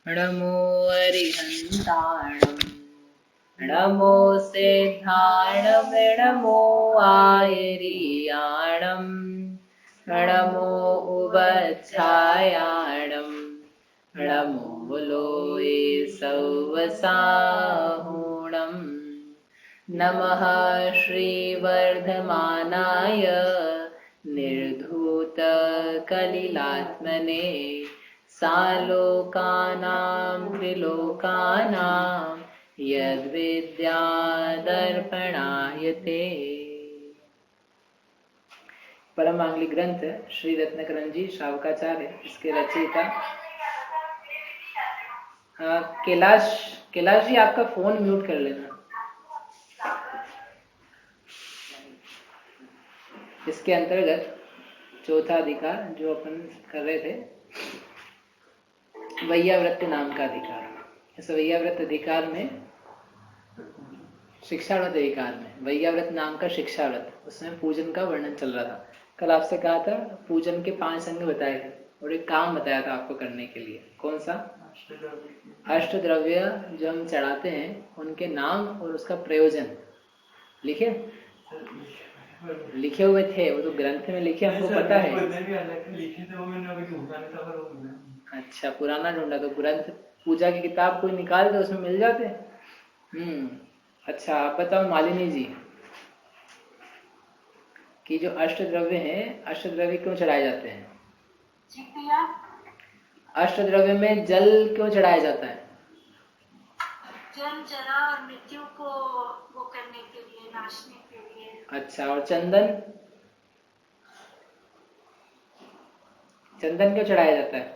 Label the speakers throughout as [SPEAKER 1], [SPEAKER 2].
[SPEAKER 1] नमो अरिहन्ताणं नमो सिद्धाणं नमो आयर्याणं नमो उवच्छायाणं नमो लोये सौवसाहुणं नमः श्रीवर्धमानाय निर्धूतकलिलात्मने सालोकानां त्रिलोकानां यद्विद्यादर्पणायते। परम मांगलिक ग्रंथ श्री रत्नकरण जी श्रावकाचार्य, इसके रचयिता कैलाश जी, आपका फोन म्यूट कर लेना। इसके अंतर्गत चौथा अधिकार जो अपन कर रहे थे, वैयावृत्ति नाम का अधिकार। इस वैयावृत्त अधिकार में, शिक्षाव्रत अधिकार में वैयावृत्त नाम का शिक्षाव्रत, उसमें पूजन का वर्णन चल रहा था। कल आपसे कहा था पूजन के 5 अंग बताए थे और एक काम बताया था आपको करने के लिए। कौन सा? अष्टद्रव्य जो हम चढ़ाते हैं उनके नाम और उसका प्रयोजन लिखे हुए थे। वो तो ग्रंथ में लिखे, हमको पता है। अच्छा, पुराना ढूंढा तो ग्रंथ पूजा की किताब कोई निकाल दे, उसमें मिल जाते। अच्छा, आप बताओ मालिनी जी कि जो अष्टद्रव्य हैं, अष्टद्रव्य क्यों चढ़ाए जाते हैं? अष्टद्रव्य में जल क्यों चढ़ाया जाता है?
[SPEAKER 2] जन्म, जरा और मृत्यु को वो करने के लिए, नाशने के लिए। अच्छा,
[SPEAKER 1] और चंदन? चंदन क्यों चढ़ाया जाता है?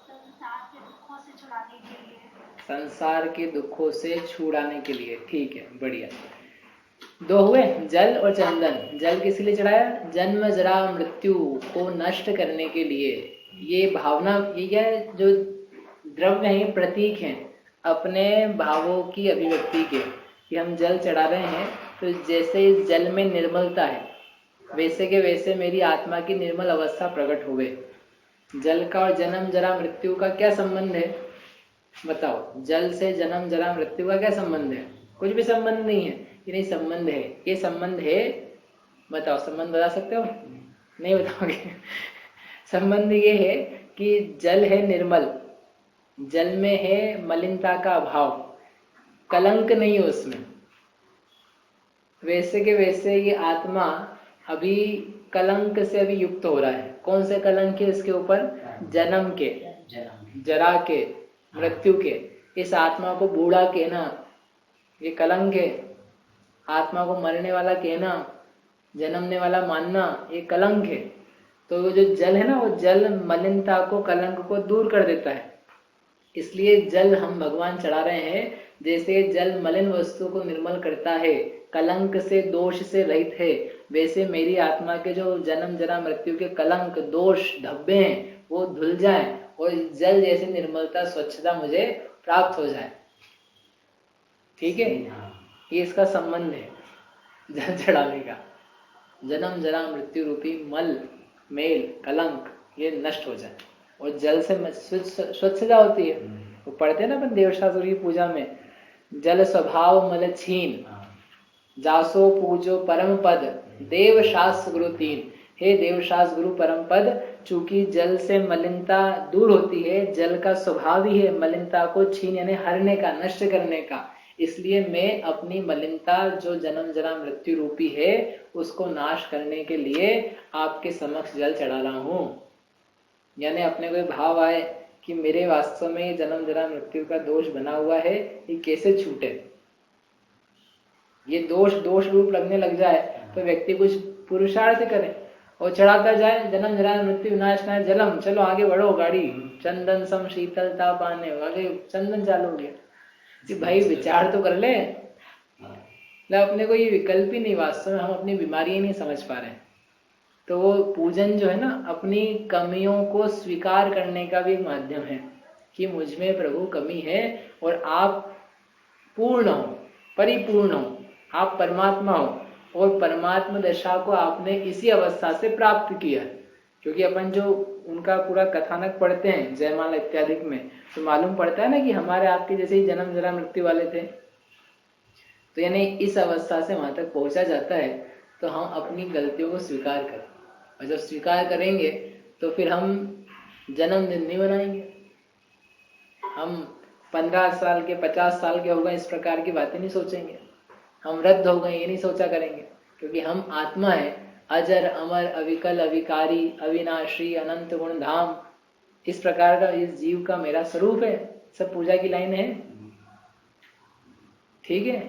[SPEAKER 2] संसार के दुखों से छुड़ाने के लिए।
[SPEAKER 1] संसार के दुखों से छुड़ाने के लिए। ठीक है, बढ़िया। 2 हुए, जल और चंदन। जल किस लिए चढ़ाया? जन्म जरा मृत्यु को नष्ट करने के लिए। ये भावना, ये जो द्रव्य है, ये प्रतीक हैं अपने भावों की अभिव्यक्ति के, कि हम जल चढ़ा रहे हैं तो जैसे इस जल में निर्मलता है, वैसे के वैसे मेरी आत्मा की निर्मल अवस्था प्रकट हुए। जल का और जन्म जरा मृत्यु का क्या संबंध है? बताओ, जल से जन्म जरा मृत्यु का क्या संबंध है? कुछ भी संबंध नहीं है। ये नहीं संबंध है, ये संबंध है। बताओ, संबंध बता सकते हो? नहीं बताओगे? संबंध ये है कि जल है निर्मल, जल में है मलिनता का अभाव, कलंक नहीं है उसमें। वैसे के वैसे ये आत्मा अभी कलंक से अभी युक्त हो रहा है। कौन से कलंक है इसके ऊपर? जन्म के, जरा के, मृत्यु के। इस आत्मा को बूढ़ा कहना ये कलंक है। आत्मा को मरने वाला कहना, जन्मने वाला मानना, ये कलंक है। तो वो जो जल है ना, वो जल मलिनता को, कलंक को दूर कर देता है। इसलिए जल हम भगवान चढ़ा रहे हैं। जैसे जल मलिन वस्तु को निर्मल करता है, कलंक से, दोष से रहित है, वैसे मेरी आत्मा के जो जन्म जरा मृत्यु के कलंक, दोष, धब्बे हैं, वो धुल जाए और जल जैसी निर्मलता, स्वच्छता मुझे प्राप्त हो जाए। ठीक है, ये इसका संबंध है जल चढ़ाने का। जन्म जरा मृत्यु रूपी मल, मेल, कलंक ये नष्ट हो जाए और जल से स्वच्छता होती है। वो पढ़ते हैं ना अपन देवशास्त्र की पूजा में, जल स्वभाव मल छीन, जासो पूजो परम पद, देव शास्त्र गुरु तीन। हे देव शास्त्र गुरु परम पद, चूंकि जल से मलिनता दूर होती है, जल का स्वभाव ही है मलिनता को छीन यानी हरने का, नष्ट करने का। इसलिए मैं अपनी मलिनता जो जन्म जरा मृत्यु रूपी है, उसको नाश करने के लिए आपके समक्ष जल चढ़ा रहा हूं। यानी अपने कोई भाव आए कि मेरे वास्तव में जन्म जरा मृत्यु का दोष बना हुआ है, ये कैसे छूटे। ये दोष रूप लगने लग जाए तो व्यक्ति कुछ पुरुषार्थ करे और चढ़ाता जाए, जन्म जरा मृत्यु विनाश का जलम, चलो आगे बढ़ो गाड़ी, चंदन सम शीतलता पाने, आगे चंदन चालू हो गया। कि भाई विचार तो कर ले। अपने को ये विकल्प ही नहीं, वास्तव में हम अपनी बीमारी ही नहीं समझ पा रहे। तो वो पूजन जो है ना, अपनी कमियों को स्वीकार करने का भी एक माध्यम है कि मुझ में प्रभु कमी है और आप पूर्ण हो, परिपूर्ण हो, आप परमात्मा हो और परमात्मा दशा को आपने इसी अवस्था से प्राप्त किया है। क्योंकि अपन जो उनका पूरा कथानक पढ़ते हैं जयमाला इत्यादि में, तो मालूम पड़ता है ना कि हमारे आपके जैसे ही जन्म जरा मृत्यु वाले थे। तो यानी इस अवस्था से वहां तक पहुंचा जाता है, तो हम अपनी गलतियों को स्वीकार करें, और जब स्वीकार करेंगे तो फिर हम जन्मदिन नहीं मनाएंगे, हम 15 साल के 50 साल के हो गए इस प्रकार की बातें नहीं सोचेंगे, हम वृद्ध हो गए ये नहीं सोचा करेंगे, क्योंकि हम आत्मा है, अजर अमर अविकल अविकारी अविनाशी अनंत गुण धाम, इस प्रकार का इस जीव का मेरा स्वरूप है। सब पूजा की लाइन है, ठीक है।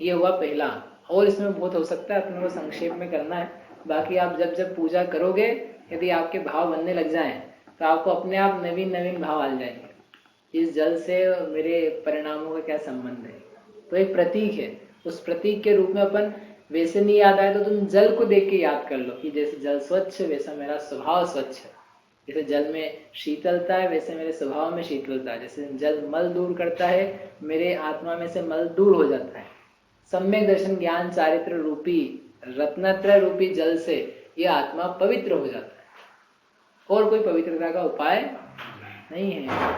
[SPEAKER 1] ये हुआ पहला, और इसमें बहुत हो सकता है, अपने को संक्षेप में करना है। बाकी आप जब जब पूजा करोगे, यदि आपके भाव बनने लग जाएं, तो आपको अपने आप नवीन नवीन भाव आ जाएंगे, इस जल से मेरे परिणामों का क्या संबंध है। तो एक प्रतीक है, उस प्रतीक के रूप में अपन वैसे नहीं याद आए तो तुम जल को देख के याद कर लो कि जैसे जल स्वच्छ वैसा मेरा स्वभाव स्वच्छ है, जैसे जल में शीतलता है वैसे मेरे स्वभाव में शीतलता है, जैसे जल मल दूर करता है मेरे आत्मा में से मल दूर हो जाता है। सम्यक दर्शन ज्ञान चारित्र रूपी रत्नत्रय रूपी जल से ये आत्मा पवित्र हो जाता है, और कोई पवित्रता का उपाय नहीं है।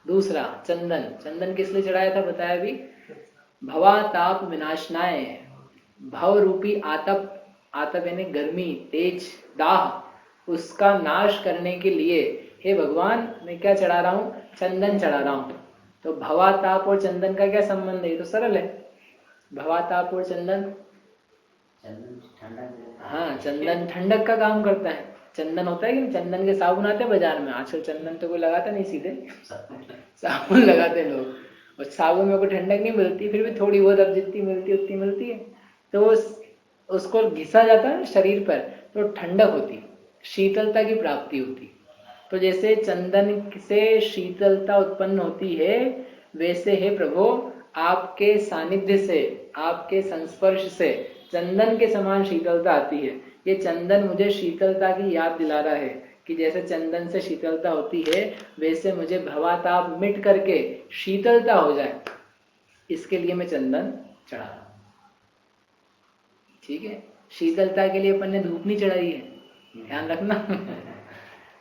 [SPEAKER 1] दूसरा चंदन, चंदन किस लिए चढ़ाया था बताया अभी, भवा ताप विनाशनाय, भव रूपी आतप, आतप यानी गर्मी तेज दाह, उसका नाश करने के लिए हे भगवान मैं क्या चढ़ा रहा हूँ, चंदन चढ़ा रहा हूँ। तो भवाताप और चंदन का क्या संबंध है, ये तो सरल है। भवाताप और चंदन, हाँ चंदन ठंडक का काम करता है। चंदन होता है कि चंदन के साबुन आते हैं बाजार में, आजकल चंदन तो कोई लगाता नहीं, सीधे साबुन लगाते हैं लोग, और साबुन में कोई ठंडक नहीं मिलती, फिर भी थोड़ी बहुत अब जितनी मिलती है उतनी मिलती है, तो उसको घिसा जाता है शरीर पर तो ठंडक होती, शीतलता की प्राप्ति होती। तो जैसे चंदन से शीतलता उत्पन्न होती है, वैसे हे प्रभु आपके सानिध्य से, आपके संस्पर्श से चंदन के समान शीतलता आती है। ये चंदन मुझे शीतलता की याद दिला रहा है कि जैसे चंदन से शीतलता होती है, वैसे मुझे भवाताप मिट करके शीतलता हो जाए, इसके लिए मैं चंदन चढ़ा रहा हूं। ठीक है, शीतलता के लिए अपन ने धूप नहीं चढ़ाई है, ध्यान रखना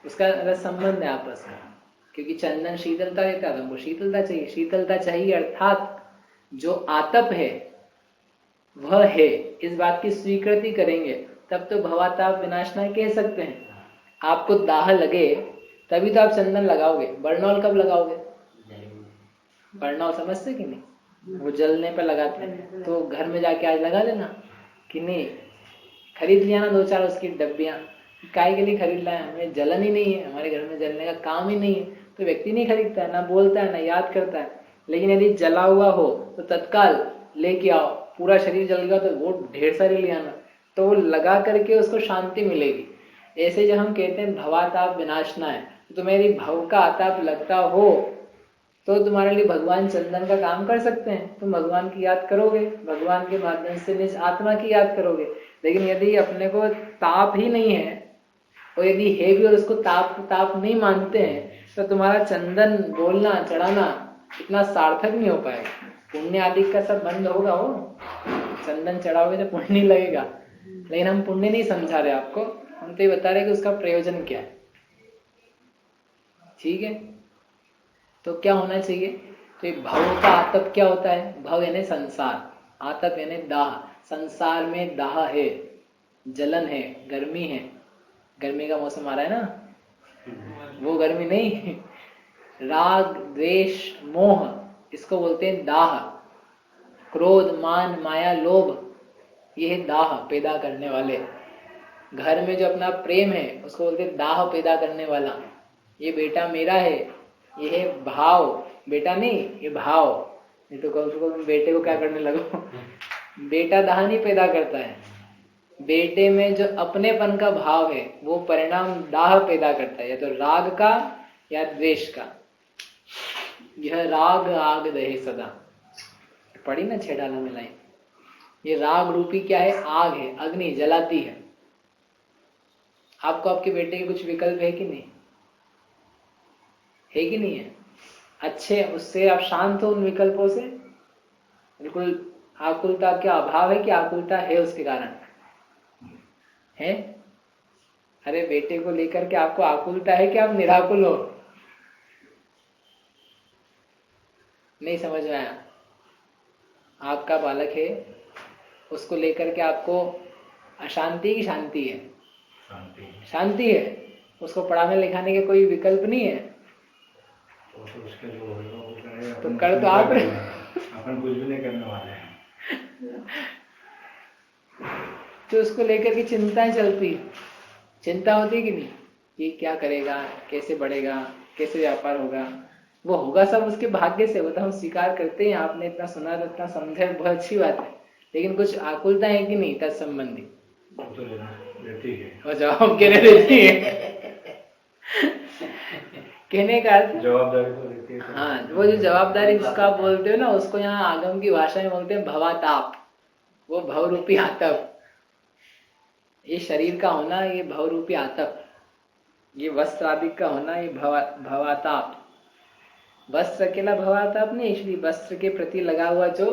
[SPEAKER 1] उसका अलग संबंध है आपस में, क्योंकि चंदन शीतलता देता है, हमको शीतलता चाहिए, शीतलता चाहिए अर्थात जो आतप है वह है, इस बात की स्वीकृति करेंगे तब तो भवाताप विनाशनाय कह सकते हैं। आपको दाह लगे तभी तो आप चंदन लगाओगे, बर्नौल कब लगाओगे, बर्नौल समझते कि नहीं, वो जलने पर लगाते हैं, तो घर में जाके आज लगा लेना कि नहीं, खरीद लिया ना 2-4 उसकी डब्बियां, काय के लिए खरीद लाए, हमें जलन ही नहीं है, हमारे घर में जलने का काम ही नहीं है, तो व्यक्ति नहीं खरीदता है, ना बोलता है ना याद करता है। लेकिन यदि जला हुआ हो तो तत्काल लेके आओ, पूरा शरीर जल गया तो वो ढेर सारे ले आना, तो वो लगा करके उसको शांति मिलेगी। ऐसे जब हम कहते हैं भवाताप विनाशनाय, तो तुम्हें यदि भव का आताप लगता हो तो तुम्हारे लिए भगवान चंदन का काम कर सकते हैं, तुम भगवान की याद करोगे, भगवान के माध्यम से निज आत्मा की याद करोगे। लेकिन यदि अपने को ताप ही नहीं है, और यदि है भी और उसको ताप नहीं मानते हैं, तो तुम्हारा चंदन बोलना चढ़ाना इतना सार्थक नहीं हो पाएगा, पुण्य आदि का सब बंद होगा। हो चंदन चढ़ाओगे तो पुण्य नहीं लगेगा, लेकिन हम पुण्य नहीं समझा रहे आपको, हम तो ये बता रहे कि उसका प्रयोजन क्या है। ठीक है, तो क्या होना चाहिए, तो भव का आतप क्या होता है, भव यानी संसार, आतप यानी दाह, संसार में दाह है, जलन है, गर्मी है, गर्मी का मौसम आ रहा है ना, वो गर्मी नहीं, राग द्वेष मोह इसको बोलते हैं दाह, क्रोध मान माया लोभ, ये है दाह पैदा करने वाले। घर में जो अपना प्रेम है उसको बोलते हैं दाह पैदा करने वाला, ये बेटा मेरा है, ये है भाव, बेटा नहीं ये भाव, नहीं तो कहो तुम बेटे को क्या करने लगो बेटा दाह नहीं पैदा करता है, बेटे में जो अपनेपन का भाव है वो परिणाम दाह पैदा करता है, या तो राग का या द्वेष का। यह राग आग दहे सदा, पढ़ी ना छेड़ाला में लाइन, ये राग रूपी क्या है, आग है, अग्नि जलाती है। आपको आपके बेटे के कुछ विकल्प है कि नहीं, है कि नहीं है, अच्छे उससे आप शांत हो उन विकल्पों से, बिल्कुल आकुलता क्या अभाव है कि आकुलता है उसके कारण है, अरे बेटे को लेकर के आपको आकुलता है कि आप निराकुल हो? नहीं समझ में आया? आपका बालक है, उसको लेकर के आपको अशांति की शांति है? शांति है। उसको पढ़ाने लिखाने के कोई विकल्प नहीं है तो कर तो आप
[SPEAKER 3] अपन कुछ भी नहीं करने वाले हैं।
[SPEAKER 1] तो उसको लेकर के चिंताएं चलती, चिंता होती कि नहीं? ये क्या करेगा, कैसे बढ़ेगा, कैसे व्यापार होगा? वो होगा सब उसके भाग्य से, वो तो हम स्वीकार करते हैं। आपने इतना सुना, इतना समझे, बहुत अच्छी बात है। लेकिन कुछ आकुलता है कि नहीं तत्संबंधी?
[SPEAKER 3] तो रहती है।
[SPEAKER 1] और जवाब कहने देती है कहने का
[SPEAKER 3] जवाबदारी तो रहती है।
[SPEAKER 1] हाँ, वो जो जवाबदारी जिसको आप बोलते हो ना, उसको यहाँ आगम की भाषा में बोलते हैं भवाताप। वो भवरूपी आतप, ये शरीर का होना, ये भवरूपी आतप, ये वस्त्र आदि का होना, ये भवाताप। वस्त्र अकेला भवाताप नहीं, इसलिए वस्त्र के प्रति लगा हुआ जो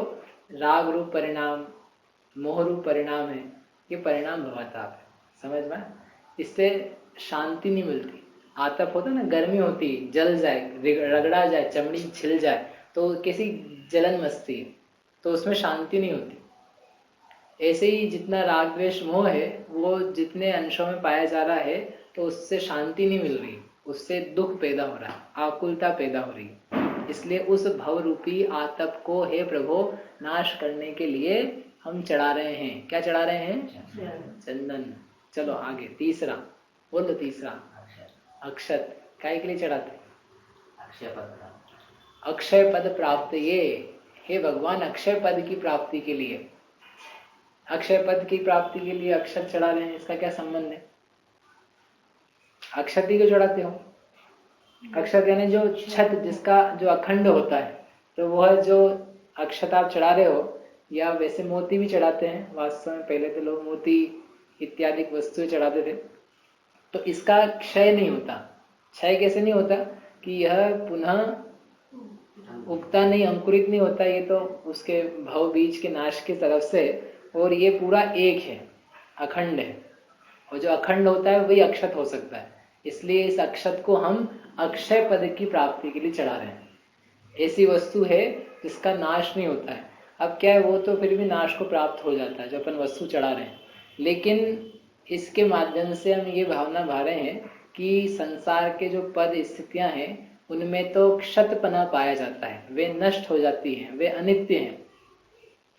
[SPEAKER 1] राग रूप परिणाम, मोह रूप परिणाम है, ये परिणाम भवाताप है। समझ में? इससे शांति नहीं मिलती। आतप होता है ना, गर्मी होती, जल जाए, रगड़ा जाए, चमड़ी छिल जाए तो कैसी जलन मचती है, तो उसमें शांति नहीं होती। ऐसे ही जितना राग द्वेष मोह है, वो जितने अंशों में पाया जा रहा है, तो उससे शांति नहीं मिल रही, उससे दुख पैदा हो रहा है, आकुलता पैदा हो रही है। इसलिए उस भव रूपी आतप को हे प्रभु नाश करने के लिए हम चढ़ा रहे हैं। क्या चढ़ा रहे हैं? चंदन। चलो आगे, तीसरा बोलो। तीसरा अक्षत काय के लिए चढ़ाते? अक्षय पद प्राप्त। ये हे भगवान, अक्षय पद की प्राप्ति के लिए, अक्षय पद की प्राप्ति के लिए अक्षत चढ़ा रहे हैं। इसका क्या संबंध है? अक्षत ही क्यों चढ़ाते हो? अक्षत यानी जो छत, जिसका जो अखंड होता है, तो वह जो अक्षत आप चढ़ा रहे हो, या वैसे मोती भी चढ़ाते हैं। वास्तव में पहले तो लोग मोती इत्यादि वस्तुएं चढ़ाते थे। तो इसका क्षय नहीं होता। क्षय कैसे नहीं होता? कि यह पुनः उगता नहीं, अंकुरित नहीं होता। ये तो उसके भव बीज के नाश की तरफ से, और ये पूरा एक है, अखंड है। और जो अखंड होता है वही अक्षत हो सकता है। इसलिए इस अक्षत को हम अक्षय पद की प्राप्ति के लिए चढ़ा रहे हैं। ऐसी वस्तु है जिसका नाश नहीं होता है। अब क्या है, वो तो फिर भी नाश को प्राप्त हो जाता है जो अपन वस्तु चढ़ा रहे हैं, लेकिन इसके माध्यम से हम ये भावना भा रहे हैं कि संसार के जो पद स्थितियां हैं, उनमें तो क्षतपना पाया जाता है, वे नष्ट हो जाती हैं, वे अनित्य हैं,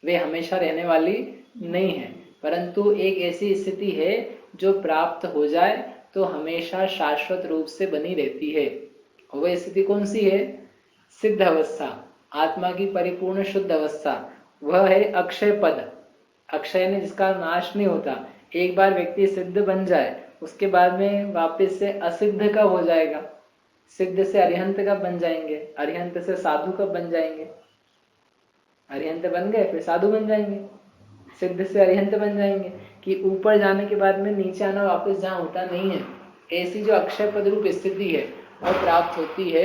[SPEAKER 1] वे हमेशा रहने वाली नहीं है। परंतु एक ऐसी स्थिति है जो प्राप्त हो जाए तो हमेशा शाश्वत रूप से बनी रहती है। और वह स्थिति कौन सी है? सिद्ध अवस्था, आत्मा की परिपूर्ण शुद्ध अवस्था। वह है अक्षय पद। अक्षय ने जिसका नाश नहीं होता। एक बार व्यक्ति सिद्ध बन जाए, उसके बाद में वापस से असिद्ध कब हो जाएगा? सिद्ध से अरिहंत कब बन जाएंगे? अरिहंत से साधु कब बन जाएंगे? अरिहंत बन गए फिर साधु बन जाएंगे, सिद्ध से अरिहंत बन जाएंगे। कि ऊपर जाने के बाद में नीचे आना वापस जहाँ होता नहीं है। ऐसी जो अक्षय पद रूप स्थिति है और प्राप्त होती है,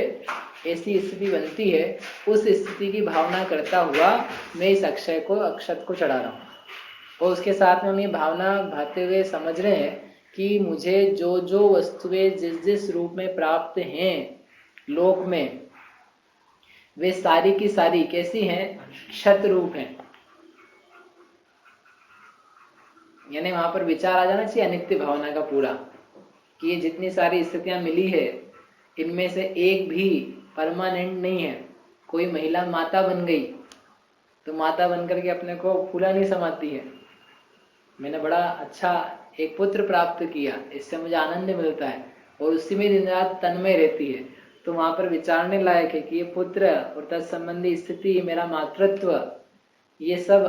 [SPEAKER 1] ऐसी स्थिति बनती है। उस स्थिति की भावना करता हुआ मैं इस अक्षय को, अक्षत को चढ़ा रहा हूँ। और उसके साथ में हम ये भावना भाते हुए समझ रहे हैं कि मुझे जो जो वस्तुएं जिस जिस रूप में प्राप्त हैं लोक में, वे सारी की सारी कैसी हैं? क्षत रूप हैं। यानी वहां पर विचार आ जाना चाहिए अनित्य भावना का पूरा, कि ये जितनी सारी स्थितियां मिली है, इनमें से एक भी परमानेंट नहीं है। कोई महिला माता बन गई तो माता बनकर के अपने को फूला नहीं समाती है। मैंने बड़ा अच्छा एक पुत्र प्राप्त किया, इससे मुझे आनंद मिलता है, और उसी में दिन रात तन्मय रहती है। तो वहां पर विचारने लायक है कि ये पुत्र और तत्संबंधी स्थिति, मेरा मातृत्व, ये सब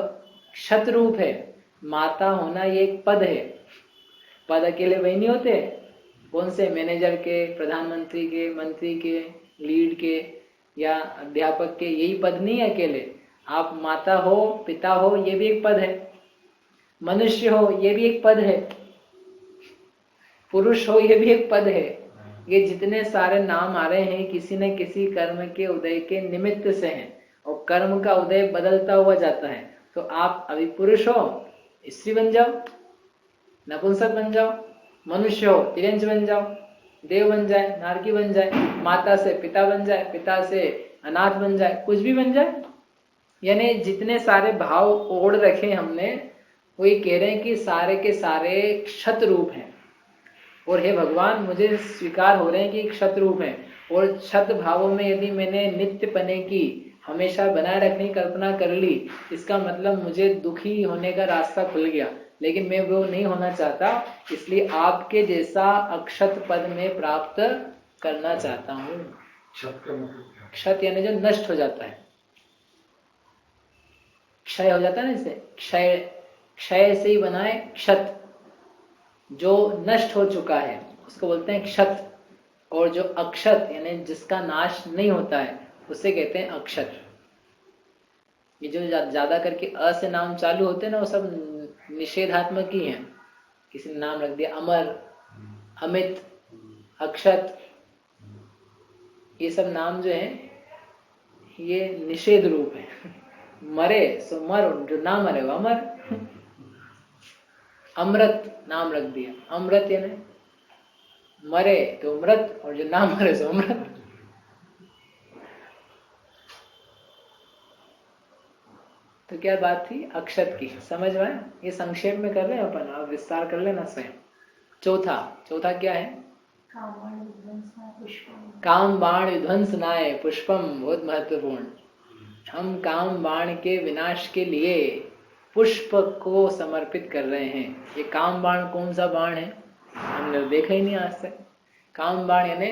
[SPEAKER 1] क्षत रूप है। माता होना ये एक पद है। पद अकेले वही नहीं होते। कौन से? मैनेजर के, प्रधानमंत्री के, मंत्री के, लीड के या अध्यापक के, यही पद नहीं है अकेले। आप माता हो, पिता हो, ये भी एक पद है। मनुष्य हो, ये भी एक पद है। पुरुष हो, ये भी एक पद है। ये जितने सारे नाम आ रहे हैं, किसी न किसी कर्म के उदय के निमित्त से हैं, और कर्म का उदय बदलता हुआ जाता है। तो आप अभी पुरुष हो, स्त्री बन जाओ, नपुंसक बन जाओ, मनुष्य हो तिर्यंच बन जाओ, देव बन जाए, नारकी बन जाए, माता से पिता बन जाए, पिता से अनाथ बन जाए, कुछ भी बन जाए। यानी जितने सारे भाव ओढ़ रखे हमने, वो ये कह रहे हैं कि सारे के सारे क्षत रूप हैं। और हे भगवान, मुझे स्वीकार हो रहे हैं कि क्षत रूप हैं, और क्षत भावों में यदि मैंने नित्य पने की, हमेशा बनाए रखने की कल्पना कर ली, इसका मतलब मुझे दुखी होने का रास्ता खुल गया। लेकिन मैं वो नहीं होना चाहता, इसलिए आपके जैसा अक्षत पद में प्राप्त करना चाहता हूँ। क्षत यानी जो नष्ट हो जाता है, क्षय हो जाता है ना, इसे क्षय, क्षय से ही बनाए क्षत, जो नष्ट हो चुका है उसको बोलते हैं क्षत। और जो अक्षत यानी जिसका नाश नहीं होता है, उसे कहते हैं अक्षत। ये जो ज्यादा करके अ से नाम चालू होते हैं ना, वो सब निषेधात्मक ही हैं। किसी ने नाम रख दिया अमर, अमित, अक्षत, ये सब नाम जो है ये निषेध रूप है। मरे सो मर, जो ना मरे वो अमर। अमृत नाम रख दिया, अमृत यानी मरे तो अमृत, और जो ना मरे सो अमृत। तो क्या बात थी अक्षत की, समझ में आया? ये संक्षेप में कर रहे हैं अपन, आप विस्तार कर लेना स्वयं। चौथा क्या है? काम बाण विध्वंसनाय पुष्पम, बहुत महत्वपूर्ण। हम काम बाण के विनाश के लिए पुष्प को समर्पित कर रहे हैं। ये काम बाण कौन सा बाण है, हमने देखा ही नहीं आज तक। काम बाण यानी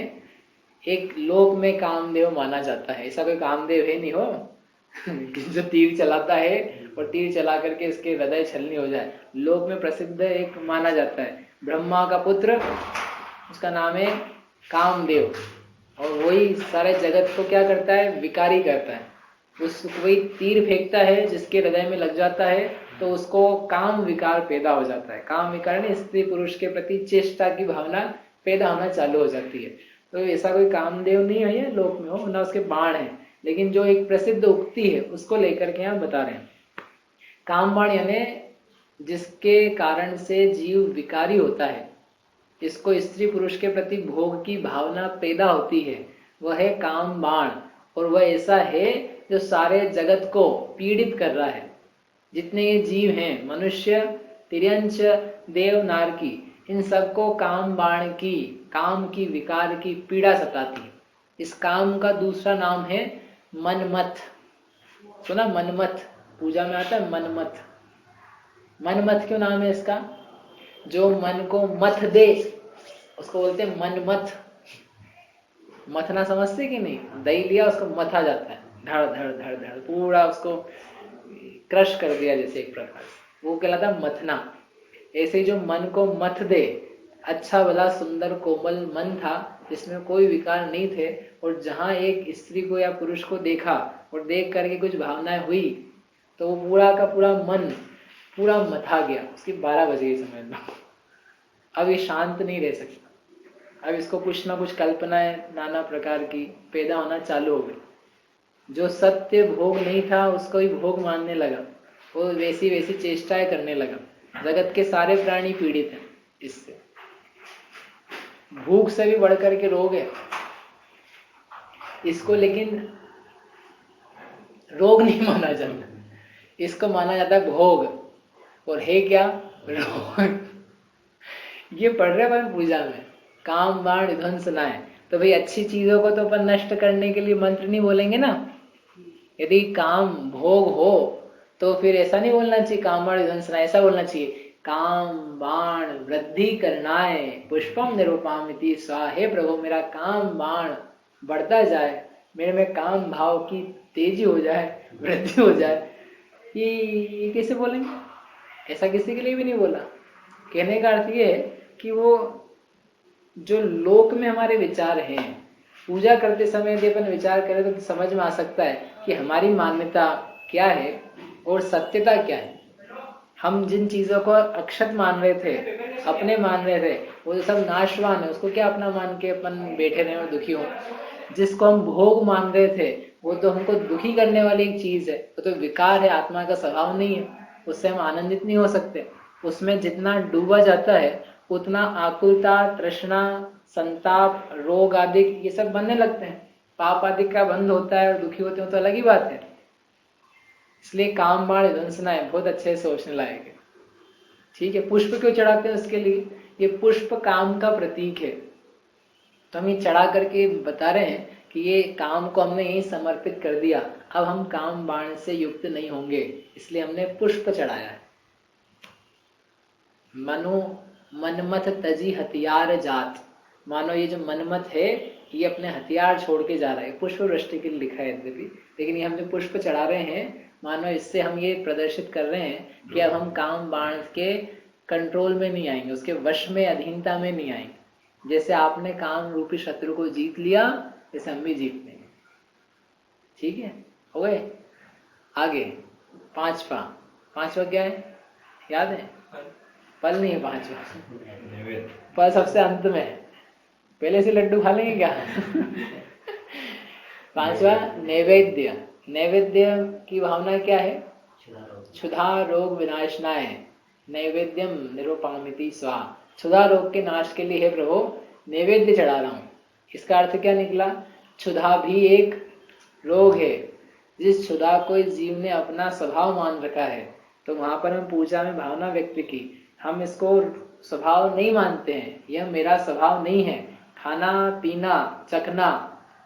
[SPEAKER 1] एक लोक में कामदेव माना जाता है, ऐसा कोई कामदेव है नहीं हो जो तीर चलाता है और तीर चला करके इसके हृदय छलनी हो जाए। लोक में प्रसिद्ध एक माना जाता है, ब्रह्मा का पुत्र, उसका नाम है कामदेव, और वही सारे जगत को क्या करता है, विकारी करता है। वही तीर फेंकता है, जिसके हृदय में लग जाता है तो उसको काम विकार पैदा हो जाता है। काम विकार ने स्त्री पुरुष के प्रति चेष्टा की भावना पैदा होना चालू हो जाती है। तो ऐसा कोई कामदेव नहीं है लोक में हो, ना उसके बाण है, लेकिन जो एक प्रसिद्ध उक्ति है उसको लेकर के यहाँ बता रहे हैं। काम बाण यानी जिसके कारण से जीव विकारी होता है, इसको स्त्री पुरुष के प्रति भोग की भावना पैदा होती है, वह है काम बाण। और वह ऐसा है जो सारे जगत को पीड़ित कर रहा है। जितने ये जीव हैं, मनुष्य, तिर्यंच, देव, नारकी, इन सबको काम बाण की, काम की, विकार की पीड़ा सताती है। इस काम का दूसरा नाम है मनमथ। सुना, मनमथ पूजा में आता है, मनमथ। मनमथ क्यों नाम है इसका? जो मन को मथ दे उसको बोलते हैं मनमथ। मथना समझते कि नहीं? दही लिया उसको मथा जाता है, धड़ धड़ धड़ धड़, पूरा उसको क्रश कर दिया जैसे एक प्रकार से, वो कहलाता मथना। ऐसे जो मन को मथ दे, अच्छा भला सुंदर कोमल मन था जिसमें कोई विकार नहीं थे, और जहां एक स्त्री को या पुरुष को देखा और देख करके कुछ भावनाएं हुई तो वो पूरा का पूरा मन पूरा मथा गया, उसकी 12 बज गई समझ लो। अब ये शांत नहीं रह सकता, अब इसको कुछ ना कुछ कल्पनाएं नाना प्रकार की पैदा होना चालू हो गई। जो सत्य भोग नहीं था उसको ही भोग मानने लगा, वो वैसी वैसी चेष्टाएं करने लगा। जगत के सारे प्राणी पीड़ित हैं इससे। भूख से भी बढ़कर के रोग है इसको, लेकिन रोग नहीं माना जाता, इसको माना जाता है भोग। और है क्या? रोग। ये पढ़ रहे अपन पूजा में, काम बाण विध्वंसनाय। तो भाई अच्छी चीजों को तो अपन नष्ट करने के लिए मंत्र नहीं बोलेंगे ना। यदि काम भोग हो तो फिर ऐसा नहीं बोलना चाहिए काम बाण विध्वंसनाय, ऐसा बोलना चाहिए काम बाण वृद्धि करनाय पुष्पम निरूपामिति स्वाहा। हे प्रभु, मेरा काम बाण बढ़ता जाए, मेरे में काम भाव की तेजी हो जाए, वृद्धि हो जाए। ये कैसे बोलेंगे? ऐसा किसी के लिए भी नहीं बोला। कहने का अर्थ ये है कि वो जो लोक में हमारे विचार हैं, पूजा करते समय यदि अपन विचार करें तो समझ में आ सकता है कि हमारी मान्यता क्या है और सत्यता क्या है। हम जिन चीजों को अक्षत मान रहे थे, अपने मान रहे थे, वो सब नाशवान है, उसको क्या अपना मान के अपन बैठे रहे और दुखी हो। जिसको हम भोग मान रहे थे वो तो हमको दुखी करने वाली एक चीज है, वो तो विकार है, आत्मा का स्वभाव नहीं है, उससे हम आनंदित नहीं हो सकते। उसमें जितना डूबा जाता है उतना आकुलता, तृष्णा, संताप, रोग आदि ये सब बनने लगते हैं। पाप आदि का बंध होता है और दुखी होते हैं तो अलग ही बात है। इसलिए काम बाण ध्वंसना है, बहुत अच्छे से सोचने लायक है। ठीक है, पुष्प क्यों चढ़ाते हैं उसके लिए? ये पुष्प काम का प्रतीक है, तो हम ये चढ़ा करके बता रहे हैं कि ये काम को हमने यही समर्पित कर दिया, अब हम काम बाण से युक्त नहीं होंगे, इसलिए हमने पुष्प चढ़ाया है। मनो मनमथ तजी हथियार जात, मानो ये जो मनमथ है ये अपने हथियार छोड़ के जा रहा है। पुष्प वृष्टि के लिए लिखा है यद्यपि, लेकिन ये हम जो पुष्प चढ़ा रहे हैं, मानो इससे हम ये प्रदर्शित कर रहे हैं कि अब हम काम बाण के कंट्रोल में नहीं आएंगे, उसके वश में, अधीनता में नहीं आएंगे। जैसे आपने काम रूपी शत्रु को जीत लिया, जैसे हम भी जीत लेंगे। ठीक है, हो गए। आगे पांचवा क्या है, याद है? फल नहीं है पांचवा, फल सबसे अंत में है। पहले से लड्डू खा लेंगे क्या? पांचवा नैवेद्य। नैवेद्य की भावना क्या है? क्षुधा रोग विनाशनाय नैवेद्यम निरूपामिति स्वाहा। क्षुधा रोग के नाश के लिए हे प्रभु नैवेद्य चढ़ा रहा हूँ। इसका अर्थ क्या निकला? क्षुधा भी एक रोग है। जिस क्षुधा को इस जीव ने अपना स्वभाव मान रखा है, तो वहां पर हम पूजा में भावना व्यक्त की, हम इसको स्वभाव नहीं मानते हैं, यह मेरा स्वभाव नहीं है। खाना पीना, चखना,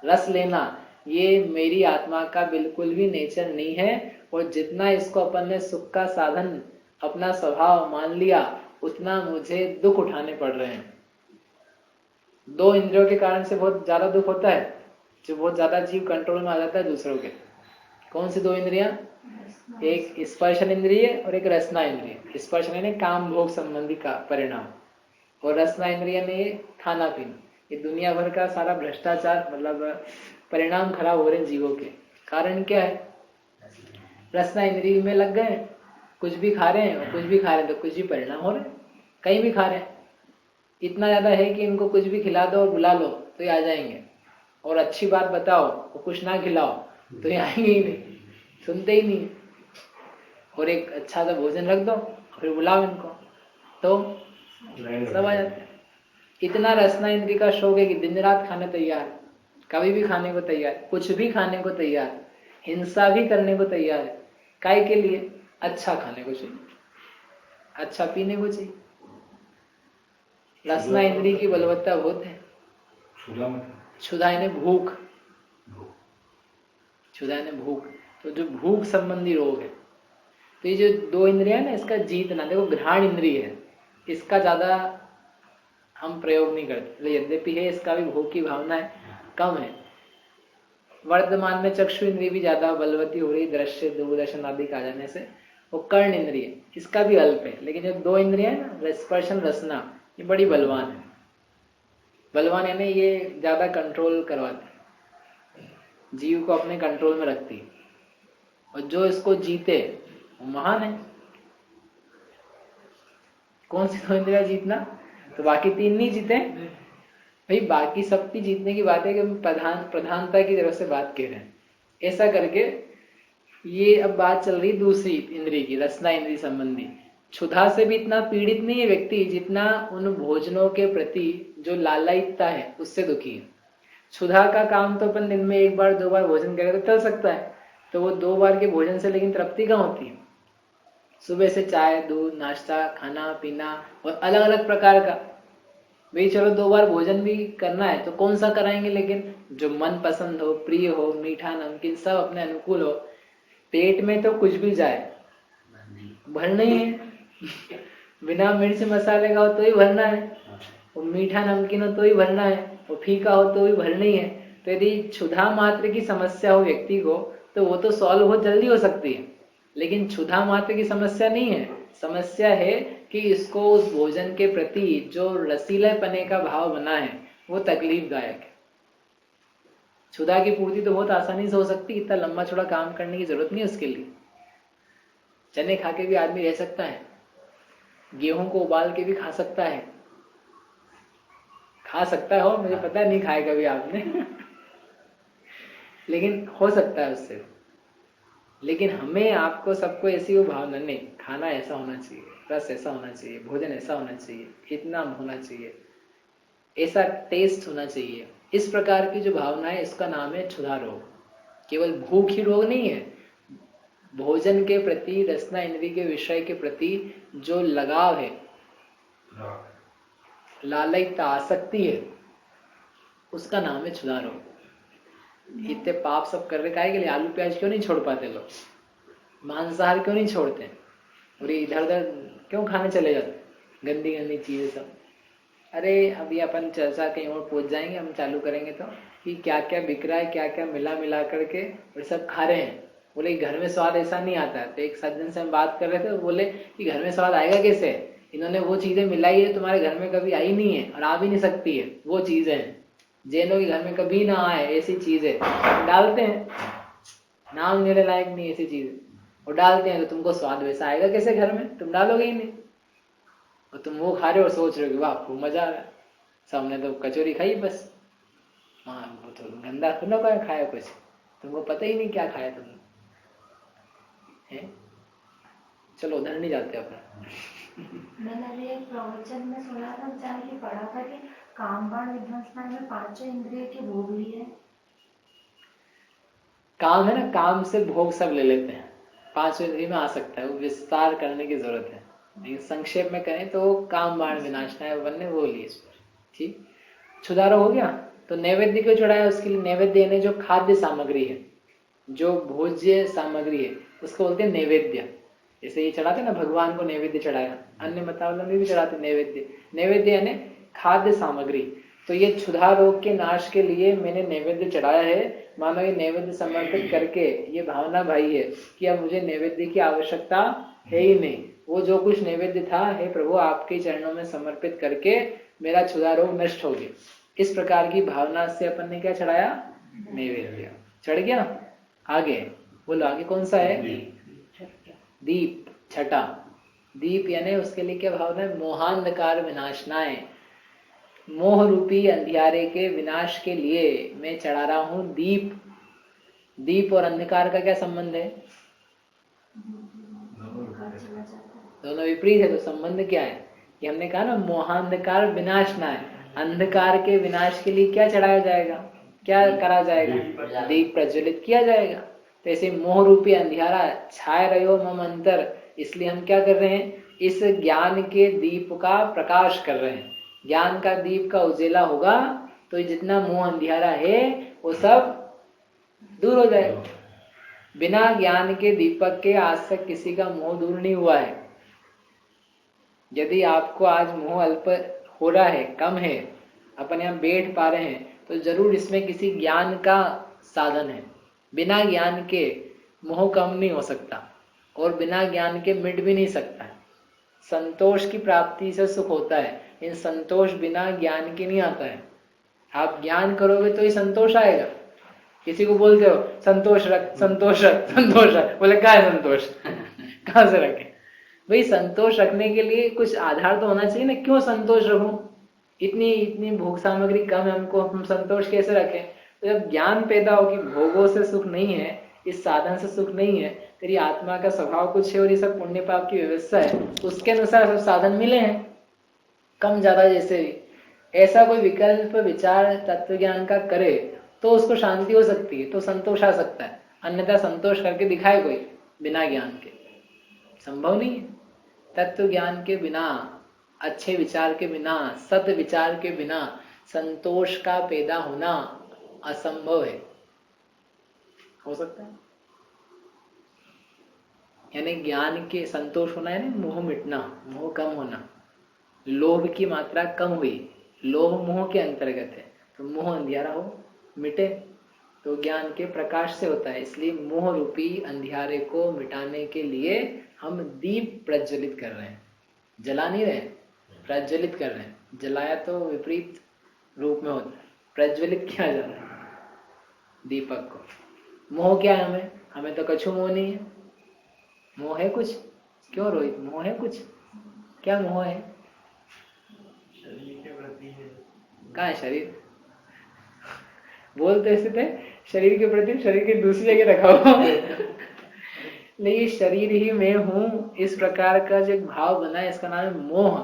[SPEAKER 1] रस लेना, ये मेरी आत्मा का बिल्कुल भी नेचर नहीं है। और जितना इसको अपन ने सुख का साधन अपना स्वभाव मान लिया, उतना मुझे दुख उठाने पड़ रहे हैं। दो इंद्रियों के कारण से बहुत ज्यादा दुख होता है, जो बहुत ज्यादा जीव कंट्रोल में आ जाता है दूसरों के। कौन सी दो इंद्रियां? एक स्पर्शन इंद्रिय और एक रसना इंद्रिय। स्पर्शन यानी काम भोग संबंधी का परिणाम, और रसना इंद्रिय ने ये खाना पीना। ये दुनिया भर का सारा भ्रष्टाचार, मतलब परिणाम खराब हो रहे हैं जीवों के। कारण क्या है? रसना इंद्रिय में लग गए, कुछ भी खा रहे हैं, और कुछ भी खा रहे हैं तो कुछ भी परिणाम हो रहे हैं। कहीं भी खा रहे हैं, इतना ज्यादा है कि इनको कुछ भी खिला दो और बुला लो तो ये आ जाएंगे, और अच्छी बात बताओ और कुछ ना खिलाओ तो ये आएंगे ही नहीं, सुनते ही नहीं। और एक अच्छा सा भोजन रख दो फिर बुलाओ इनको तो सब आ जाते हैं। इतना रसना इंद्रिय का शौक है कि दिन रात खाने तैयार, कभी भी खाने को तैयार, कुछ भी खाने को तैयार, हिंसा भी करने को तैयार है। काय के लिए? अच्छा खाने को चाहिए, अच्छा पीने को चाहिए। रसना इंद्रिय की बलवत्ता बहुत है। क्षुधा यानी भूख, क्षुधा यानी भूख। तो जो भूख संबंधी रोग है, तो ये जो दो इंद्रिय है ना, इसका जीतना, देखो घ्राण इंद्रिय है, इसका ज्यादा हम प्रयोग नहीं करते, यद्यपि है, इसका भी भूख की भावना है, कम है। वर्तमान में चक्षु इंद्रिय भी ज्यादा बलवती हो रही, दृश्य दूरदर्शन आदि का आ जाने से। वो कर्ण इंद्रिय, इसका भी अल्प है, लेकिन जो दो इंद्रिय है ना, स्पर्शन रसना, ये बड़ी बलवान है। बलवान यानी ये ज्यादा कंट्रोल करवाती है, जीव को अपने कंट्रोल में रखती है, और जो इसको जीते वो महान है। कौन सी दो इंद्रिया जीतना? तो बाकी तीन नहीं जीते भाई, बाकी सबकी जीतने की बात है कि हम प्रधानता की तरफ से बात कह रहे हैं। ऐसा करके ये अब बात चल रही दूसरी इंद्रिय की, रसना इंद्रिय संबंधी। क्षुधा से भी इतना पीड़ित नहीं है व्यक्ति जितना उन भोजनों के प्रति जो लालायितता है उससे दुखी है। क्षुधा का काम तो अपन दिन में एक बार दो बार भोजन करें तो चल सकता है, तो वो दो बार के भोजन से लेकिन तृप्ति कहाँ होती है? सुबह से चाय दूध नाश्ता खाना पीना और अलग अलग प्रकार का, भाई चलो दो बार भोजन भी करना है तो कौन सा कराएंगे, लेकिन जो मन पसंद हो, प्रिय हो, मीठा नमकीन सब अपने अनुकूल हो। पेट में तो कुछ भी जाए भरना ही है, बिना मिर्च मसाले का हो तो ही भरना है, और मीठा नमकीन हो तो ही भरना है, और फीका हो तो ही भरना ही है। तो यदि क्षुधा मात्र की समस्या हो व्यक्ति को तो वो तो सॉल्व बहुत जल्दी हो सकती है, लेकिन क्षुधा मात्र की समस्या नहीं है। समस्या है कि इसको उस भोजन के प्रति जो रसीले पने का भाव बना है वो तकलीफदायक है। क्षुधा की पूर्ति तो बहुत आसानी से हो सकती है, इतना लंबा चौड़ा काम करने की जरूरत नहीं है उसके लिए। चने खा के भी आदमी रह सकता है, गेहूं को उबाल के भी खा सकता है, खा सकता है, हो मुझे पता है नहीं खाए कभी आपने लेकिन हो सकता है उससे। लेकिन हमें आपको सबको ऐसी वो भावना नहीं, खाना ऐसा होना चाहिए, रस ऐसा होना चाहिए, भोजन ऐसा होना चाहिए, इतना होना चाहिए, ऐसा टेस्ट होना चाहिए। इस प्रकार की जो भावना है इसका नाम है क्षुधा रोग। केवल भूख ही रोग नहीं है, भोजन के प्रति, रसना इंद्रिय के विषय के प्रति जो लगाव है, लालयता आसक्ति है, उसका नाम है क्षुधा रोग। इतने पाप सब कर रहे के लिए आलू प्याज क्यों नहीं छोड़ पाते लोग, मांसाहार क्यों नहीं छोड़ते, और इधर उधर क्यों खाने चले जाते, गंदी गंदी चीजें सब। अरे अभी अपन चर्चा कहीं और पहुंच जाएंगे, हम चालू करेंगे तो कि क्या क्या बिक रहा है, क्या क्या मिला करके और सब खा रहे हैं। बोले घर में स्वाद ऐसा नहीं आता। तो एक सज्जन से हम बात कर रहे थे, बोले कि घर में स्वाद आएगा कैसे, इन्होंने वो चीजें मिलाई है तुम्हारे घर में कभी आई नहीं है और आ भी नहीं सकती है, वो चीजें जैनों के घर में कभी ना आए ऐसी चीजें डालते हैं, नाम लेने लायक नहीं ऐसी चीजें, और डालते हैं। तो तुमको स्वाद वैसा आएगा कैसे घर में, तुम डालोगे ही नहीं, और तुम वो खा रहे हो और सोच रहे हो कि वाह खूब मजा आ रहा है, सबने तो कचौरी खाई बस, हाँ वो तो गंदा खुला खाया कुछ, तुमको पता ही नहीं क्या खाया तुमने है। चलो उधर नहीं जाते अपन।
[SPEAKER 4] मैंने अभी एक प्रवचन में सुना था, जहाँ ये पढ़ा था कि काम बाण विध्वंसना में पांचों इंद्रिय के भोग लिए।
[SPEAKER 1] काम है ना, काम से भोग सब ले लेते हैं, पांचों इंद्रिय में आ सकता है, वो विस्तार करने की जरूरत है, लेकिन संक्षेप में कहें तो काम बाण विनाशना है बनने वो लिए। ठीक, क्षुधारो हो गया। तो नैवेद्य क्यों चढ़ाया, उसके लिए नैवेद्य यानी जो खाद्य सामग्री है, जो भोज्य सामग्री है उसको बोलते हैं नैवेद्य। जैसे ये चढ़ाते ना भगवान को नैवेद्य चढ़ाया, अन्य मतावलंबी में भी चढ़ाते नैवेद्य। नैवेद्य यानी खाद्य सामग्री। तो ये क्षुधा रोग के नाश के लिए मैंने नैवेद्य चढ़ाया है, मानो ये नैवेद्य समर्पित करके ये भावना भाई है कि अब मुझे नैवेद्य की आवश्यकता है ही नहीं, वो जो कुछ नैवेद्य था, हे प्रभु आपके चरणों में समर्पित करके मेरा क्षुधा रोग नष्ट हो गया। इस प्रकार की भावना से अपन ने क्या चढ़ाया, नैवेद्य चढ़ गया। आगे बोलो, आगे कौन सा है, दीप, छठा। दीप यानी उसके लिए क्या भावना है, मोहांधकार विनाशनाय, मोह रूपी अंधियारे के विनाश के लिए मैं चढ़ा रहा हूं दीप। दीप और अंधकार का क्या संबंध है, दोनों विपरीत है, तो संबंध क्या है, कि हमने कहा ना मोहांधकार विनाशनाय, अंधकार के विनाश के लिए क्या चढ़ाया जाएगा, क्या करा जाएगा, दीप प्रज्वलित किया जाएगा। तो ऐसे मोह रूपी अंधियारा छाए रहो मम अंतर, इसलिए हम क्या कर रहे हैं, इस ज्ञान के दीप का प्रकाश कर रहे हैं। ज्ञान का दीप का उजेला होगा तो जितना मोह अंधियारा है वो सब दूर हो जाएगा। बिना ज्ञान के दीपक के आज तक किसी का मोह दूर नहीं हुआ है। यदि आपको आज मोह अल्प हो रहा है, कम है, अपन यहाँ बैठ पा रहे हैं, तो जरूर इसमें किसी ज्ञान का साधन है। बिना ज्ञान के मोह कम नहीं हो सकता और बिना ज्ञान के मिट भी नहीं सकता है। संतोष की प्राप्ति से सुख होता है, इन संतोष बिना ज्ञान के नहीं आता है। आप ज्ञान करोगे तो ही संतोष आएगा। किसी को बोलते हो संतोष रख, संतोष रख, संतोष रख, बोले क्या है संतोष कहाँ से रखे भाई। संतोष रखने के लिए कुछ आधार तो होना चाहिए ना, क्यों संतोष रखूं, इतनी भोग सामग्री कम है हमको, हम संतोष कैसे रखें। तो जब ज्ञान पैदा हो कि भोगों से सुख नहीं है, इस साधन से सुख नहीं है, तेरी आत्मा का स्वभाव कुछ है और ये सब पुण्य पाप की व्यवस्था है, उसके अनुसार सब साधन मिले हैं, कम ज्यादा जैसे भी। ऐसा कोई विकल्प विचार तत्व ज्ञान का करे तो उसको शांति हो सकती है, तो संतोष आ सकता है। अन्यथा संतोष करके दिखाए कोई बिना ज्ञान के, संभव नहीं है। तत्व ज्ञान के बिना, अच्छे विचार के बिना, सत्य विचार के बिना संतोष का पैदा होना असंभव है। हो सकता है यानी ज्ञान के संतोष होना है ना, मोह मिटना, मोह कम होना, लोभ की मात्रा कम हुई, लोभ मोह के अंतर्गत है, तो मोह अंधियारा हो मिटे तो ज्ञान के प्रकाश से होता है। इसलिए मोह रूपी अंधियारे को मिटाने के लिए हम दीप प्रज्वलित कर रहे हैं, जला नहीं रहे, प्रज्वलित कर रहे हैं। जलाया तो विपरीत रूप में होता है, प्रज्वलित किया जा रहा है दीपक को। मोह क्या है, हमें तो कछु मोह नहीं है। मोह है कुछ, क्यों रोहित, मोह है कुछ, क्या मोह है,
[SPEAKER 3] शरीर के प्रति है,
[SPEAKER 1] कहाँ है शरीर, बोलते ऐसे थे शरीर के प्रति, शरीर के दूसरी जगह रखा हो ये शरीर ही मैं हूँ, इस प्रकार का जो एक भाव बना है, इसका नाम है मोह।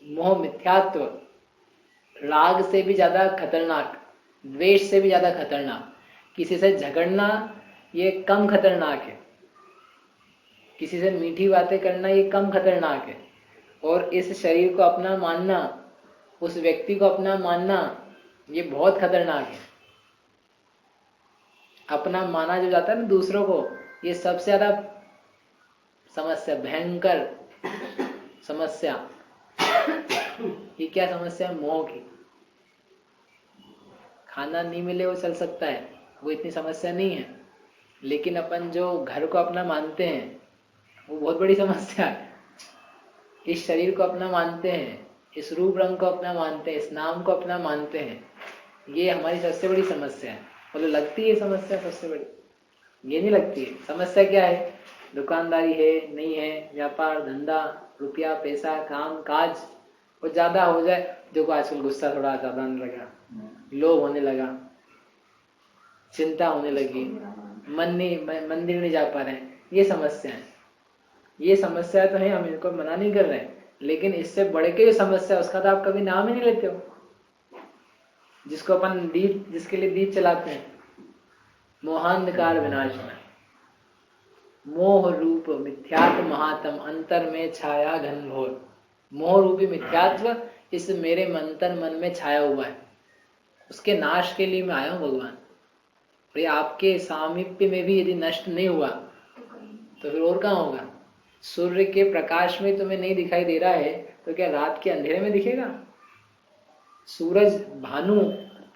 [SPEAKER 1] मोह मिथ्यात्व, राग से भी ज्यादा खतरनाक, द्वेष से भी ज्यादा खतरनाक। किसी से झगड़ना ये कम खतरनाक है, किसी से मीठी बातें करना ये कम खतरनाक है, और इस शरीर को अपना मानना, उस व्यक्ति को अपना मानना, ये बहुत खतरनाक है। अपना माना जो जाता है ना दूसरों को, ये सबसे ज्यादा समस्या, भयंकर समस्या। ये क्या समस्या है? मोह की। खाना नहीं मिले वो चल सकता है, वो इतनी समस्या नहीं है, लेकिन अपन जो घर को अपना मानते हैं वो बहुत बड़ी समस्या है। इस शरीर को अपना मानते हैं, इस रूप रंग को अपना मानते हैं, इस नाम को अपना मानते हैं, ये हमारी सबसे बड़ी समस्या है। बोलो लगती है समस्या सबसे बड़ी? ये नहीं लगती है। समस्या क्या है? दुकानदारी है, नहीं है, व्यापार धंधा, रुपया पैसा, काम काज, वो ज्यादा हो जाए। देखो आजकल गुस्सा थोड़ा ज्यादा आने लगा, लोभ होने लगा, चिंता होने लगी, मंदिर नहीं जा पा रहे हैं। ये समस्या है। ये समस्या तो है, हम इनको मना नहीं कर रहे हैं, लेकिन इससे बढ़ के जो समस्या है उसका तो आप कभी नाम ही नहीं लेते हो। जिसको अपन दीप, जिसके लिए दीप चलाते हैं, मोहांधकार विनाशना, मोह रूप मिथ्यात्व महात्म, अंतर में छाया घन घोर। मोह रूपी मिथ्यात्व इस मेरे मंतन मन में छाया हुआ है, उसके नाश के लिए मैं आया हूं भगवान। और ये आपके सामीप्य में भी यदि नष्ट नहीं हुआ तो फिर और कहाँ होगा? सूर्य के प्रकाश में तुम्हें नहीं दिखाई दे रहा है तो क्या रात के अंधेरे में दिखेगा? सूरज भानु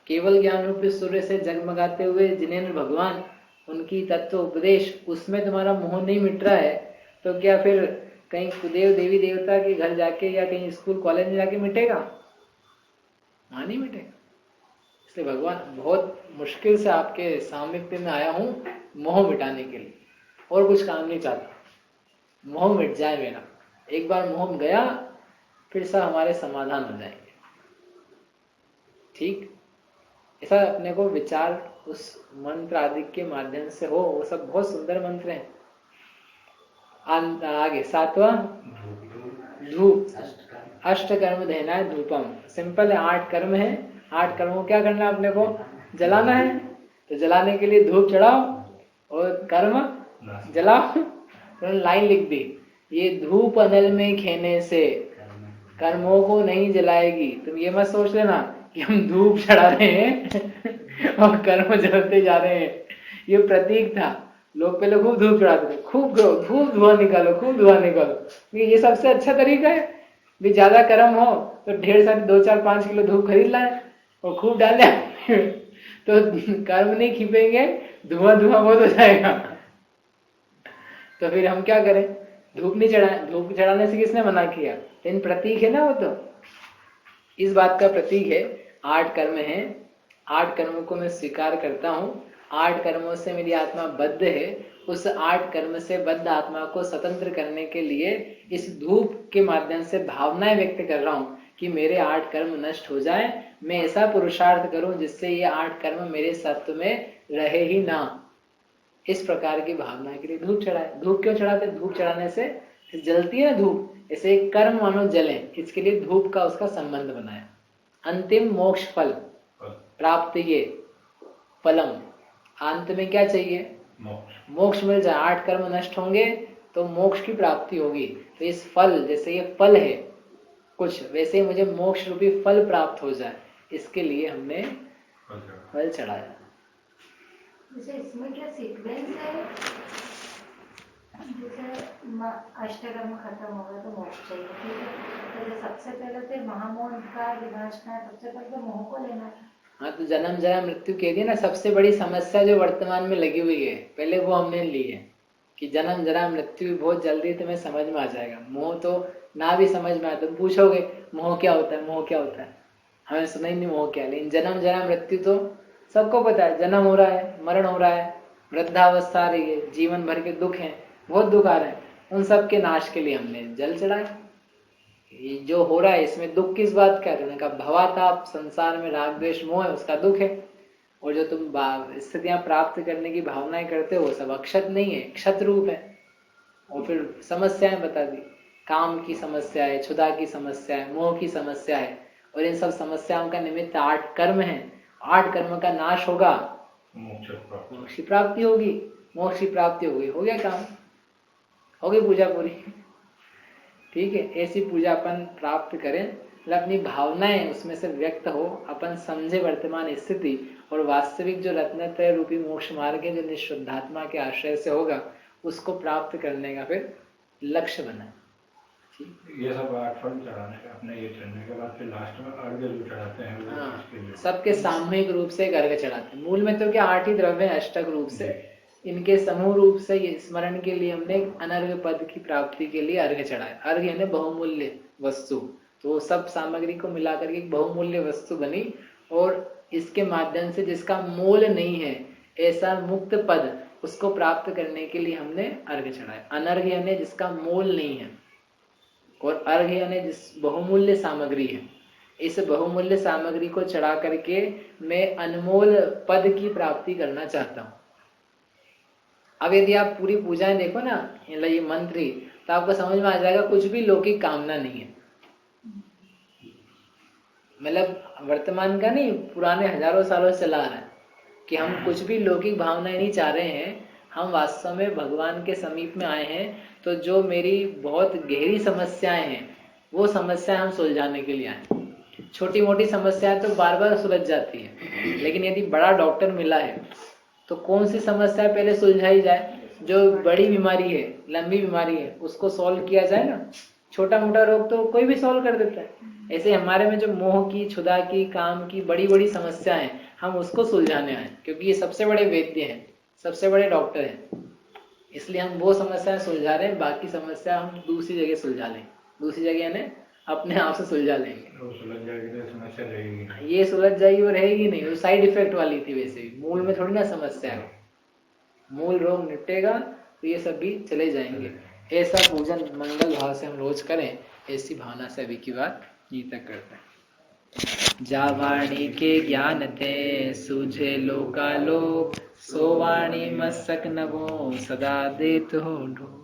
[SPEAKER 1] केवल ज्ञान रूपी सूर्य से जगमगाते हुए जिनेंद्र भगवान, उनकी तत्व उपदेश, उसमें तुम्हारा मोह नहीं मिट रहा है तो क्या फिर कहीं कुदेव देवी देवता के घर जाके या कहीं स्कूल कॉलेज में जाके मिटेगा? वहां नहीं मिटेगा। इसलिए भगवान बहुत मुश्किल से आपके सामीप्य में आया हूं मोह मिटाने के लिए, और कुछ काम नहीं चाहता। मोह मिट जाए मेरा, एक बार मोह गया फिर सब हमारे समाधान हो जाएंगे। ठीक, ऐसा अपने को विचार उस मंत्र आदि के माध्यम से हो, वो सब बहुत सुंदर मंत्र हैं। आगे 7वां धूप, अष्ट कर्म देना है धूपम। सिंपल है, 8 कर्म है। 8 कर्म को क्या करना है? अपने को जलाना है। तो जलाने के लिए धूप चढ़ाओ और कर्म जलाओ। तो लाइन लिख दी, ये धूप अनल में खेने से कर्मों को नहीं जलाएगी। तुम ये मत सोच लेना कि हम धूप चढ़ा रहे हैं और कर्म जलते जा रहे हैं। ये प्रतीक था। लोग पहले खूब धूप चढ़ाते थे, खूब करो, खूब धुआं निकालो, खूब धुआं निकालो। ये सबसे अच्छा तरीका है। भी ज्यादा कर्म हो तो ढेर सारी 2, 4, 5 किलो धूप खरीद लाए और खूब डाले तो कर्म नहीं खिपेंगे, धुआं धुआं बहुत हो जाएगा। तो फिर हम क्या करें? धूप नहीं चढ़ाए। धूप चढ़ाने से किसने मना किया? लेकिन प्रतीक है ना, वो तो इस बात का प्रतीक है। 8 कर्म है, 8 कर्मों को मैं स्वीकार करता हूँ। 8 कर्मों से मेरी आत्मा बद्ध है। उस 8 कर्म से बद्ध आत्मा को स्वतंत्र करने के लिए इस धूप के माध्यम से भावनाएं व्यक्त कर रहा हूँ कि मेरे 8 कर्म नष्ट हो जाए। मैं ऐसा पुरुषार्थ करूं जिससे ये 8 कर्म मेरे सत्व में रहे ही ना। इस प्रकार की भावना के लिए धूप चढ़ाए। धूप क्यों चढ़ाते? धूप चढ़ाने से जलती है ना धूप, ऐसे कर्म मानो जले, इसके लिए धूप का उसका संबंध बनाया। अंतिम मोक्ष फल प्राप्त, ये फलम, अंत में क्या चाहिए? मोक्ष मिल जाए। 8 कर्म नष्ट होंगे तो मोक्ष की प्राप्ति होगी। तो इस फल, जैसे ये फल है कुछ, वैसे ही मुझे मोक्ष रूपी फल प्राप्त हो जाए, इसके लिए हमने फल चढ़ाया।
[SPEAKER 4] जैसे इसमें क्या सीक्वेंस है? जैसे अष्टकर्म खत्म होगा तो मोक्ष चाहिए, ठीक है। तो सबसे पहले तो महामोह का विनाशना है, सबसे पहले तो मोह को लेना है।
[SPEAKER 1] हाँ, तो जन्म जरा मृत्यु कह दी ना, सबसे बड़ी समस्या जो वर्तमान में लगी हुई है, पहले वो हमने ली है कि जन्म जरा मृत्यु बहुत जल्दी तुम्हें समझ में आ जाएगा। मोह तो ना भी समझ में आया। तुम पूछोगे मोह क्या होता है, मोह क्या होता है, हमें सुना ही नहीं मोह क्या। लेकिन जन्म जरा मृत्यु तो सबको पता है। जन्म हो रहा है, मरण हो रहा है, वृद्धावस्था आ रही है, जीवन भर के दुख हैं, बहुत दुख आ रहे हैं। उन सब के नाश के लिए हमने जल चढ़ाया। ये जो हो रहा है इसमें दुख किस बात का है? उन्होंने कहा भवाताप, संसार में राग द्वेष मोह है, उसका दुख है। और जो तुम स्थितियां प्राप्त करने की भावनाएं करते हो वो सब अक्षत नहीं है, क्षत रूप है। और फिर समस्याएं बता दी, काम की समस्या है, क्षुधा की समस्या है, मोह की समस्या है, और इन सब समस्याओं का निमित्त 8 कर्म है। 8 कर्म का नाश होगा, मोक्ष की प्राप्ति होगी। मोक्ष की प्राप्ति होगी, हो गया काम, हो गई पूजा पूरी। ठीक है, ऐसी पूजा अपन प्राप्त करें, मतलब अपनी भावनाएं उसमें से व्यक्त हो, अपन समझे वर्तमान स्थिति और वास्तविक जो रत्नत्रय रूपी मोक्ष मार्ग है जो निशुद्धात्मा के आश्रय से होगा उसको प्राप्त करने का फिर लक्ष्य बना।
[SPEAKER 3] ये सब 8 फल चढ़ाने का, अपने ये चढ़ने के बाद फिर लास्ट में अर्घ्य जो चढ़ाते हैं वो इसके लिए
[SPEAKER 1] सबके सामूहिक रूप से एक अर्घ्य चढ़ाते हैं। मूल में तो क्या 8 ही द्रव्य हैं अष्टक रूप से, इनके समूह रूप से ये स्मरण के लिए हमने अनर्घ्य पद की प्राप्ति के लिए अर्घ्य चढ़ाया। अर्घ्य यानी बहुमूल्य वस्तु, तो सब सामग्री को मिलाकर के एक बहुमूल्य वस्तु बनी, और इसके माध्यम से जिसका मोल नहीं है ऐसा मुक्त पद उसको प्राप्त करने के लिए हमने अर्घ्य चढ़ाया। अनर्घ्य यानी जिसका मोल नहीं है, और अर्घ्य यानी जिस बहुमूल्य सामग्री है। इस बहुमूल्य सामग्री को चढ़ा करके मैं अनमोल पद की प्राप्ति करना चाहता हूँ। अब यदि आप पूरी पूजाएं देखो ना, ये मंत्र ही, तो आपको समझ में आ जाएगा कुछ भी लौकिक कामना नहीं है। मतलब वर्तमान का नहीं, पुराने हजारों सालों से चला आ रहा है कि हम कुछ भी लौकिक भावनाएं नहीं चाह रहे हैं, हम वास्तव में भगवान के समीप में आए हैं। तो जो मेरी बहुत गहरी समस्याएं हैं वो समस्याएं हम सुलझाने के लिए आए। छोटी मोटी समस्याएं तो बार बार सुलझ जाती है, लेकिन यदि बड़ा डॉक्टर मिला है तो कौन सी समस्या पहले सुलझाई जाए? जो बड़ी बीमारी है, लंबी बीमारी है, उसको सॉल्व किया जाए ना। छोटा मोटा रोग तो कोई भी सॉल्व कर देता है। ऐसे हमारे में जो मोह की, क्षुधा की, काम की बड़ी बड़ी समस्याएं हैं, हम उसको सुलझाने आए, क्योंकि ये सबसे बड़े वैद्य हैं, सबसे बड़े डॉक्टर हैं। इसलिए हम वो समस्याएं सुलझा रहे हैं, बाकी समस्या हम दूसरी जगह सुलझा लेंगे। दूसरी जगह यानी अपने आप से सुलझा लेंगे।
[SPEAKER 3] वो सुलझ जाएगी तो समस्या रहेगी,
[SPEAKER 1] ये सुलझ जाएगी, वो रहेगी नहीं। वो साइड इफेक्ट वाली थी, वैसे भी मूल में थोड़ी ना समस्या है। मूल रोग निपटेगा तो ये सब भी चले जाएंगे। ऐसा पूजन मंगल भाव से हम रोज करें, ऐसी भावना से अभी की बात ये तक करते हैं। जा वाणी के ज्ञान ते सूझे लोकालोक, सो वाणी मस्तक नभो सदा देत हो ढो।